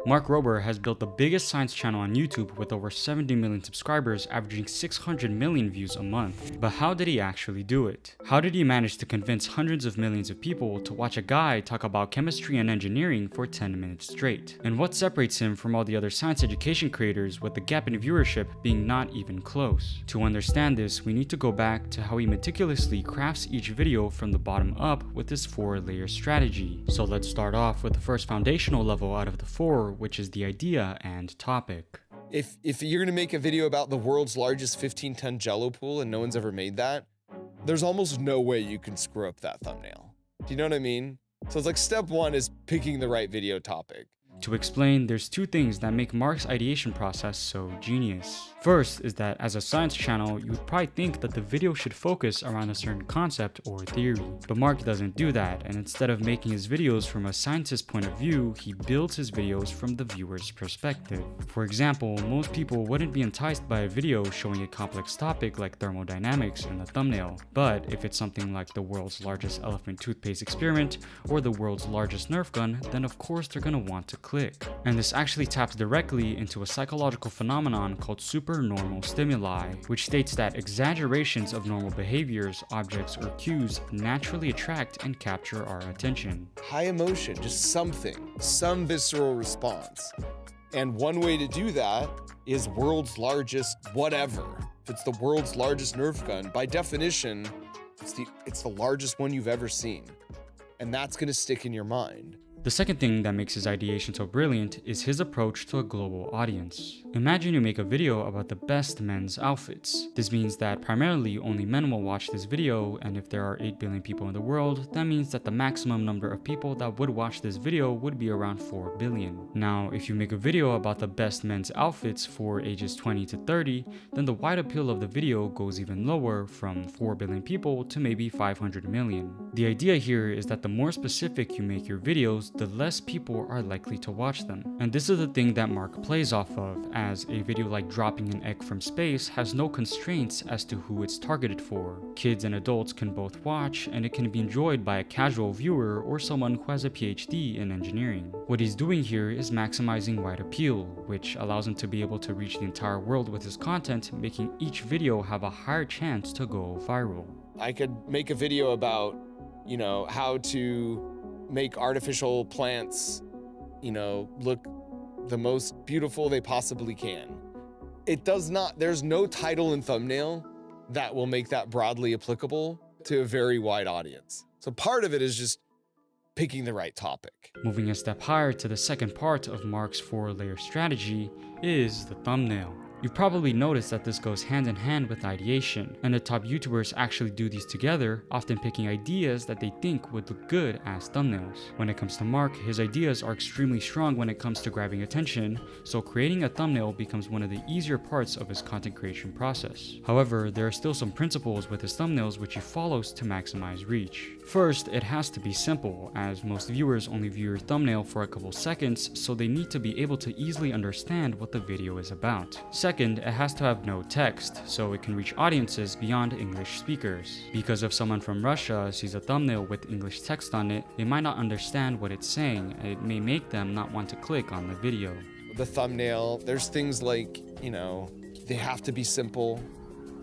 Mark Rober has built the biggest science channel on YouTube with over 70 million subscribers, averaging 600 million views a month. But how did he actually do it? How did he manage to convince hundreds of millions of people to watch a guy talk about chemistry and engineering for 10 minutes straight? And what separates him from all the other science education creators, with the gap in viewership being not even close? To understand this, we need to go back to how he meticulously crafts each video from the bottom up with his 4-layer strategy. So let's start off with the first foundational level out of the 4, which is the idea and topic. If you're gonna make a video about the world's largest 15-ton Jello pool and no one's ever made that, there's almost no way you can screw up that thumbnail. Do you know what I mean? So it's like step 1 is picking the right video topic. To explain, there's 2 things that make Mark's ideation process so genius. First is that as a science channel, you would probably think that the video should focus around a certain concept or theory. But Mark doesn't do that, and instead of making his videos from a scientist's point of view, he builds his videos from the viewer's perspective. For example, most people wouldn't be enticed by a video showing a complex topic like thermodynamics in the thumbnail. But if it's something like the world's largest elephant toothpaste experiment or the world's largest Nerf gun, then of course they're gonna want to click. And this actually taps directly into a psychological phenomenon called supernormal stimuli, which states that exaggerations of normal behaviors, objects, or cues naturally attract and capture our attention. High emotion, just something, some visceral response. And one way to do that is world's largest whatever. If it's the world's largest Nerf gun, by definition, it's the largest one you've ever seen. And that's gonna stick in your mind. The second thing that makes his ideation so brilliant is his approach to a global audience. Imagine you make a video about the best men's outfits. This means that primarily only men will watch this video, and if there are 8 billion people in the world, that means that the maximum number of people that would watch this video would be around 4 billion. Now, if you make a video about the best men's outfits for ages 20 to 30, then the wide appeal of the video goes even lower, from 4 billion people to maybe 500 million. The idea here is that the more specific you make your videos, the less people are likely to watch them. And this is the thing that Mark plays off of, as a video like dropping an egg from space has no constraints as to who it's targeted for. Kids and adults can both watch, and it can be enjoyed by a casual viewer or someone who has a PhD in engineering. What he's doing here is maximizing wide appeal, which allows him to be able to reach the entire world with his content, making each video have a higher chance to go viral. I could make a video about, how to make artificial plants, look the most beautiful they possibly can. There's no title and thumbnail that will make that broadly applicable to a very wide audience. So part of it is just picking the right topic. Moving a step higher to the second part of Mark's 4-layer strategy is the thumbnail. You've probably noticed that this goes hand in hand with ideation, and the top YouTubers actually do these together, often picking ideas that they think would look good as thumbnails. When it comes to Mark, his ideas are extremely strong when it comes to grabbing attention, so creating a thumbnail becomes one of the easier parts of his content creation process. However, there are still some principles with his thumbnails which he follows to maximize reach. First, it has to be simple, as most viewers only view your thumbnail for a couple seconds, so they need to be able to easily understand what the video is about. Second, it has to have no text, so it can reach audiences beyond English speakers. Because if someone from Russia sees a thumbnail with English text on it, they might not understand what it's saying, and it may make them not want to click on the video. The thumbnail, there's things like, they have to be simple.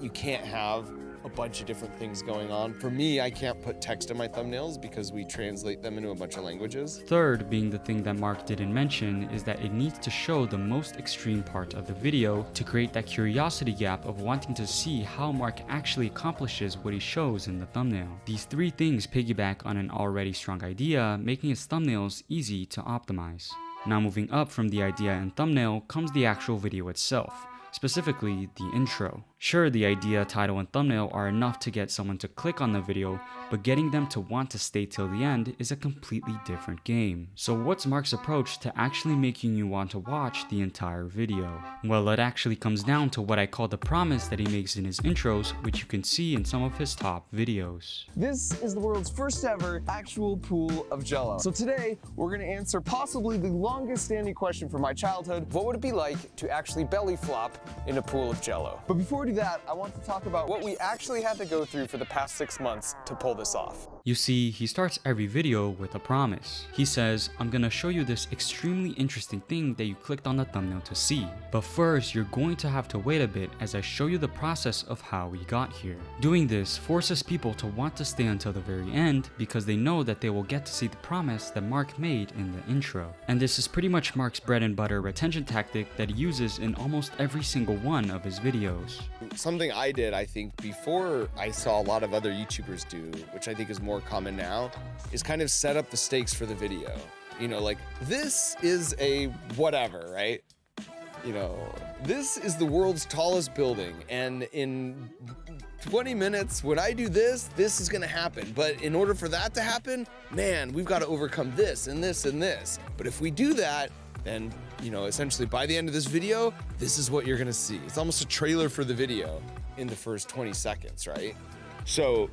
You can't have a bunch of different things going on. For me, I can't put text in my thumbnails because we translate them into a bunch of languages. Third, being the thing that Mark didn't mention, is that it needs to show the most extreme part of the video to create that curiosity gap of wanting to see how Mark actually accomplishes what he shows in the thumbnail. These 3 things piggyback on an already strong idea, making his thumbnails easy to optimize. Now moving up from the idea and thumbnail comes the actual video itself, specifically the intro. Sure, the idea, title, and thumbnail are enough to get someone to click on the video, but getting them to want to stay till the end is a completely different game. So what's Mark's approach to actually making you want to watch the entire video? Well, it actually comes down to what I call the promise that he makes in his intros, which you can see in some of his top videos. This is the world's first ever actual pool of Jello. So today, we're gonna answer possibly the longest standing question from my childhood. What would it be like to actually belly flop in a pool of Jello? But before we do that, I want to talk about what we actually had to go through for the past 6 months to pull this off. You see, he starts every video with a promise. He says, I'm gonna show you this extremely interesting thing that you clicked on the thumbnail to see. But first, you're going to have to wait a bit as I show you the process of how we got here. Doing this forces people to want to stay until the very end because they know that they will get to see the promise that Mark made in the intro. And this is pretty much Mark's bread and butter retention tactic that he uses in almost every single one of his videos. Something I did, I think, before I saw a lot of other YouTubers do, which I think is more common now, is kind of set up the stakes for the video. You know, like, this is a whatever, right? You know, this is the world's tallest building, and in 20 minutes, when I do this, this is gonna happen. But in order for that to happen, man, we've got to overcome this and this and this. But if we do that, then, you know, essentially by the end of this video, this is what you're gonna see. It's almost a trailer for the video in the first 20 seconds, right? So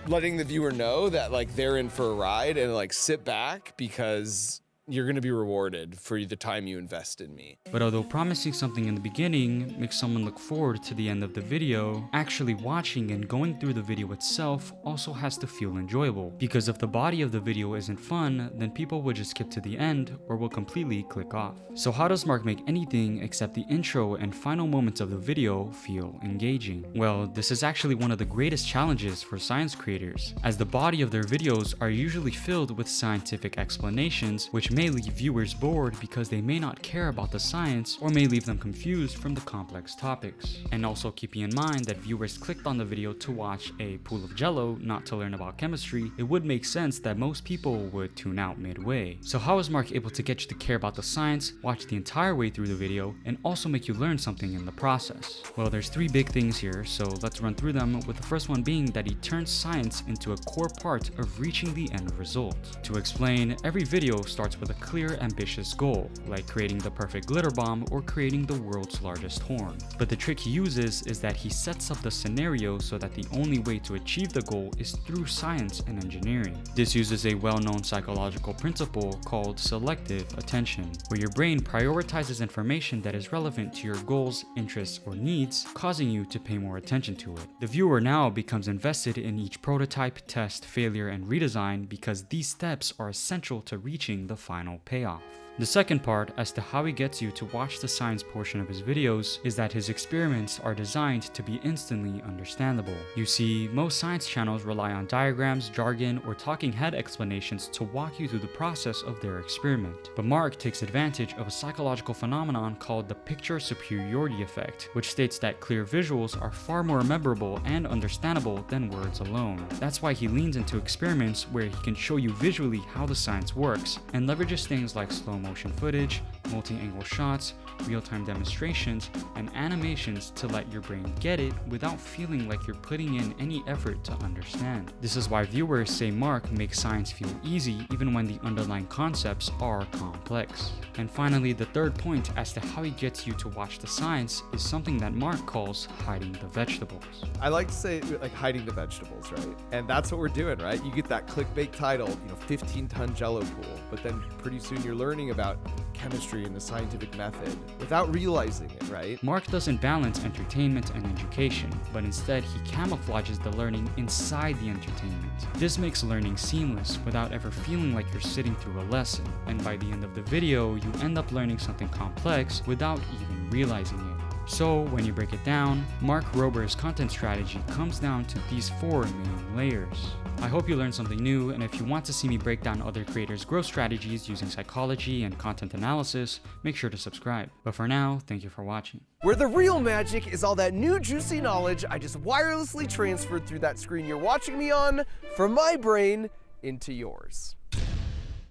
letting the viewer know that like they're in for a ride and like sit back because you're gonna be rewarded for the time you invest in me. But although promising something in the beginning makes someone look forward to the end of the video, actually watching and going through the video itself also has to feel enjoyable. Because if the body of the video isn't fun, then people will just skip to the end or will completely click off. So how does Mark make anything except the intro and final moments of the video feel engaging? Well, this is actually one of the greatest challenges for science creators, as the body of their videos are usually filled with scientific explanations, which may leave viewers bored because they may not care about the science or may leave them confused from the complex topics. And also keeping in mind that viewers clicked on the video to watch a pool of jello, not to learn about chemistry, it would make sense that most people would tune out midway. So how is Mark able to get you to care about the science, watch the entire way through the video, and also make you learn something in the process? Well, there's three big things here, so let's run through them, with the first one being that he turns science into a core part of reaching the end result. To explain, every video starts with a clear, ambitious goal, like creating the perfect glitter bomb or creating the world's largest horn. But the trick he uses is that he sets up the scenario so that the only way to achieve the goal is through science and engineering. This uses a well-known psychological principle called selective attention, where your brain prioritizes information that is relevant to your goals, interests, or needs, causing you to pay more attention to it. The viewer now becomes invested in each prototype, test, failure, and redesign because these steps are essential to reaching the final payoff. The second part as to how he gets you to watch the science portion of his videos is that his experiments are designed to be instantly understandable. You see, most science channels rely on diagrams, jargon, or talking head explanations to walk you through the process of their experiment. But Mark takes advantage of a psychological phenomenon called the picture superiority effect, which states that clear visuals are far more memorable and understandable than words alone. That's why he leans into experiments where he can show you visually how the science works and leverages things like slow motion footage, multi-angle shots, real-time demonstrations, and animations to let your brain get it without feeling like you're putting in any effort to understand. This is why viewers say Mark makes science feel easy even when the underlying concepts are complex. And finally, the third point as to how he gets you to watch the science is something that Mark calls hiding the vegetables. I like to say like hiding the vegetables, right? And that's what we're doing, right? You get that clickbait title, 15-ton jello pool, but then pretty soon you're learning about chemistry and the scientific method without realizing it, right? Mark doesn't balance entertainment and education, but instead he camouflages the learning inside the entertainment. This makes learning seamless without ever feeling like you're sitting through a lesson, and by the end of the video, you end up learning something complex without even realizing it. So when you break it down, Mark Rober's content strategy comes down to these four main layers. I hope you learned something new, and if you want to see me break down other creators' growth strategies using psychology and content analysis, make sure to subscribe. But for now, thank you for watching. Where the real magic is all that new juicy knowledge I just wirelessly transferred through that screen you're watching me on from my brain into yours.